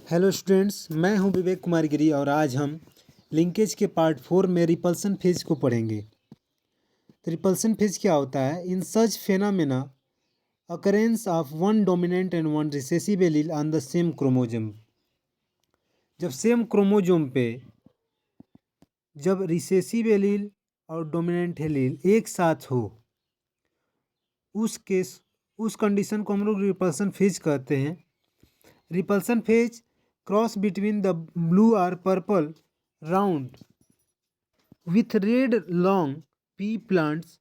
Hello students, मैं हूं विवेक कुमार गिरी और आज हम लिंकेज के पार्ट 4 में रिपल्सन फेज को पढ़ेंगे। तो रिपल्सन फेज क्या होता है? In such phenomena occurrence of one dominant and one recessive allele on the same chromosome. जब सेम क्रोमोजोम पे जब रिसेसिव एलील और डोमिनेंट एलील एक साथ हो, उस कंडीशन को हम लोग रिपल्सन फेज कहते हैं। Repulsion phase cross between the blue और purple round with red long pea plants.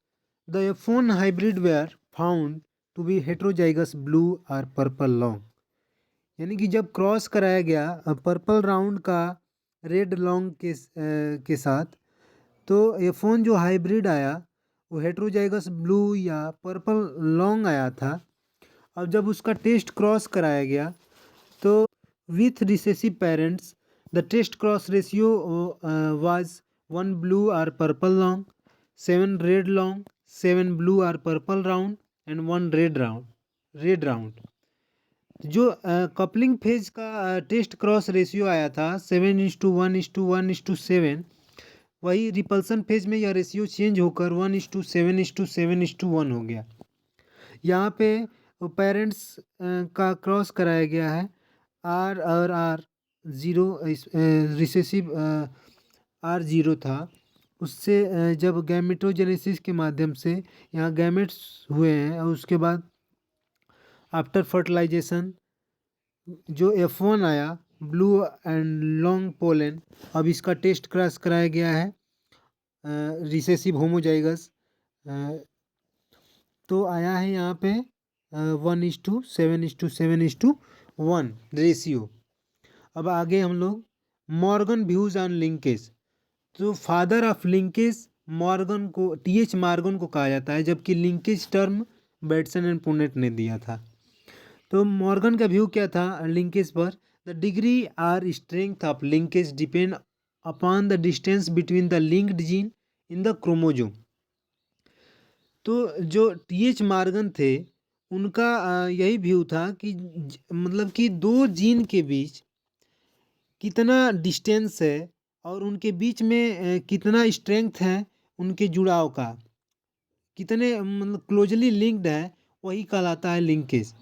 The F1 hybrid were found to be heterozygous blue or purple long. यानी कि जब क्रॉस कराया गया पर्पल राउंड का रेड लॉन्ग के साथ, तो F1 जो हाइब्रिड आया वो हेट्रोजाइगस ब्लू या पर्पल लॉन्ग आया था। और जब उसका टेस्ट क्रॉस कराया गया तो with recessive parents the test cross ratio was 1 blue or purple long, 7 red long, 7 blue or purple round and 1 red round। जो कपलिंग फेज का टेस्ट क्रॉस रेशियो आया था 7:1:1:7, वही रिपल्सन फेज में यह रेशियो चेंज होकर 1:7:7:1 हो गया। यहाँ पे पेरेंट्स का क्रॉस कराया गया है आर और R zero, recessive R zero था। उससे जब गैमेटोजेनेसिस के माध्यम से यहाँ गैमेट्स हुए हैं और उसके बाद आफ्टर फर्टिलाइजेशन जो F1 आया ब्लू एंड लॉन्ग पोलन, अब इसका टेस्ट क्रॉस कराया गया है रिसेसिव होमोजाइगस, तो आया है यहाँ पे 1:7:7:1 रेशियो। अब आगे हम लोग मॉर्गन व्यूज ऑन लिंकेज। तो फादर ऑफ लिंकेज मॉर्गन को TH मॉर्गन को कहा जाता है, जबकि linkage term Bateson and Punnett ने दिया था। तो मॉर्गन का व्यू क्या था लिंकेज पर? The degree or strength of linkage depend upon the distance between the linked gene in the chromosome. तो जो TH मॉर्गन थे उनका यही व्यू था कि मतलब कि दो जीन के बीच कितना डिस्टेंस है और उनके बीच में कितना स्ट्रेंथ है उनके जुड़ाव का, कितने मतलब क्लोजली लिंक्ड है, वही कहलाता है लिंकेज।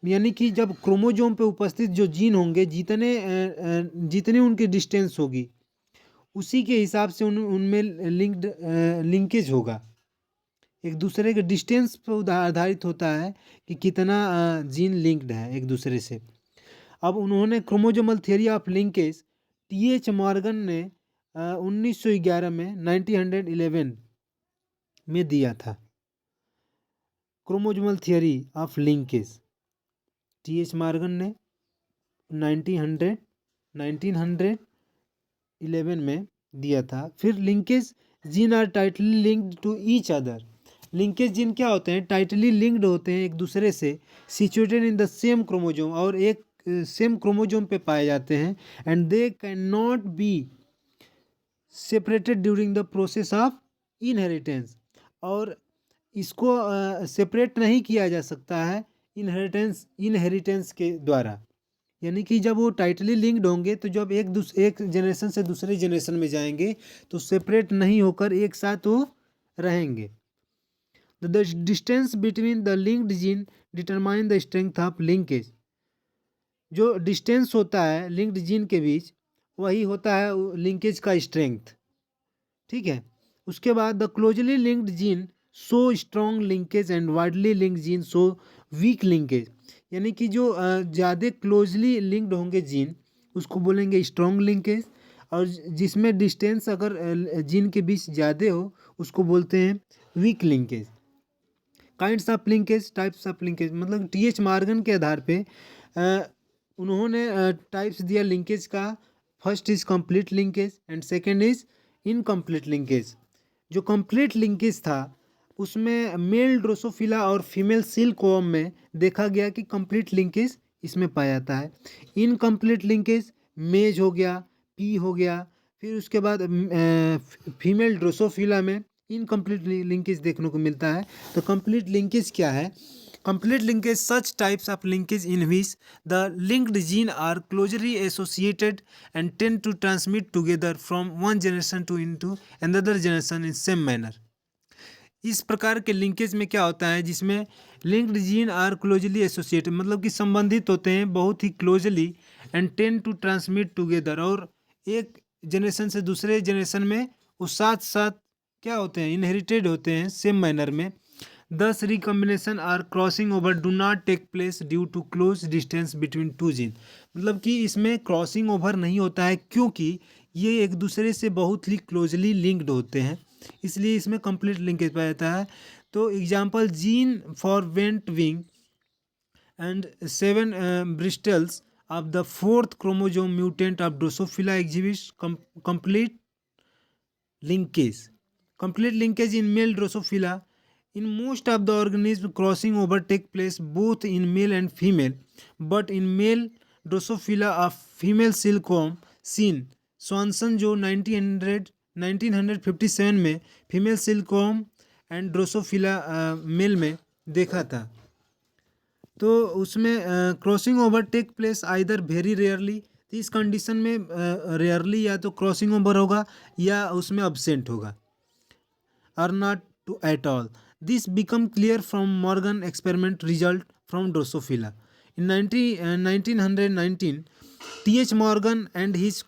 यानी कि जब क्रोमोजोम पे उपस्थित जो जीन होंगे जितने उनकी डिस्टेंस होगी उसी के हिसाब से उनमें लिंकेज होगा। एक दूसरे के डिस्टेंस पर आधारित होता है कि कितना जीन लिंक्ड है एक दूसरे से। अब उन्होंने chromosomal theory of linkage TH Morgan ने 1911 में 1911 में दिया था। Chromosomal theory of linkage TH Morgan ने 1911 में दिया था। फिर linkage gene are tightly linked to each other. Linkage gene क्या होते हैं? टाइटली लिंक्ड होते हैं एक दूसरे से, situated in the same chromosome, और एक सेम क्रोमोजोम पे पाए जाते हैं। And they can not be separated during the process of inheritance. और इसको सेपरेट नहीं किया जा सकता है इनहेरिटेंस के द्वारा। यानी कि जब वो टाइटली लिंक्ड होंगे तो जब एक जनरेशन से दूसरे जनरेशन में जाएंगे तो सेपरेट नहीं होकर एक साथ वो रहेंगे। The distance between the linked gene determine the strength of linkage. जो डिस्टेंस होता है लिंक्ड जीन के बीच वही होता है लिंकेज का स्ट्रेंथ। ठीक है। उसके बाद the closely linked gene so strong linkage and widely linked gene so weak linkage. यानी कि जो ज़्यादा क्लोजली लिंक्ड होंगे जीन उसको बोलेंगे स्ट्रॉन्ग लिंकेज, और जिसमें डिस्टेंस अगर जीन के बीच ज़्यादा हो उसको बोलते हैं weak linkage. Kinds of linkage, types of linkage, मतलब TH मॉर्गन के आधार पे उन्होंने टाइप्स दिया लिंकेज का। First is complete linkage and second is incomplete linkage. जो कंप्लीट लिंकेज था उसमें मेल ड्रोसोफिला और फीमेल सिल्कवॉर्म में देखा गया कि कंप्लीट लिंकेज इसमें पाया जाता है। इनकम्प्लीट लिंकेज मेज हो गया, पी हो गया। फिर उसके बाद फीमेल ड्रोसोफिला में इनकम्प्लीट लिंकेज देखने को मिलता है। तो कंप्लीट लिंकेज क्या है? complete linkage such types of linkage in which the linked gene are closely associated and tend to transmit together from one generation to into another generation in same manner. इस प्रकार के linkage में क्या होता है जिसमें linked gene are closely associated मतलब कि संबंधित होते हैं बहुत ही closely and tend to transmit together और एक जनरेशन से दूसरे जनरेशन में वो साथ साथ क्या होते हैं इनहेरिटेड होते हैं सेम मैनर में. Thus recombination or crossing over do not take place due to close distance between two gene मतलब कि इसमें क्रॉसिंग ओवर नहीं होता है क्योंकि ये एक दूसरे से बहुत ही क्लोजली लिंक्ड होते हैं इसलिए इसमें कंप्लीट लिंकेज पाया जाता है. तो example gene for went wing and 7 bristles of the fourth chromosome mutant of Drosophila exhibits complete linkage in male Drosophila. In most of the organisms, crossing over take place both in male and female, but in male Drosophila of female silkworm seen Swanson जो 1957 में female silkworm and drosophila male में देखा था. तो उसमें crossing over take place either very rarely तो इस condition में रेयरली या तो क्रॉसिंग ओवर होगा या उसमें अब्सेंट होगा or not to at all. This become clear from Morgan experiment result from Drosophila. In 1919, T.H. Morgan and his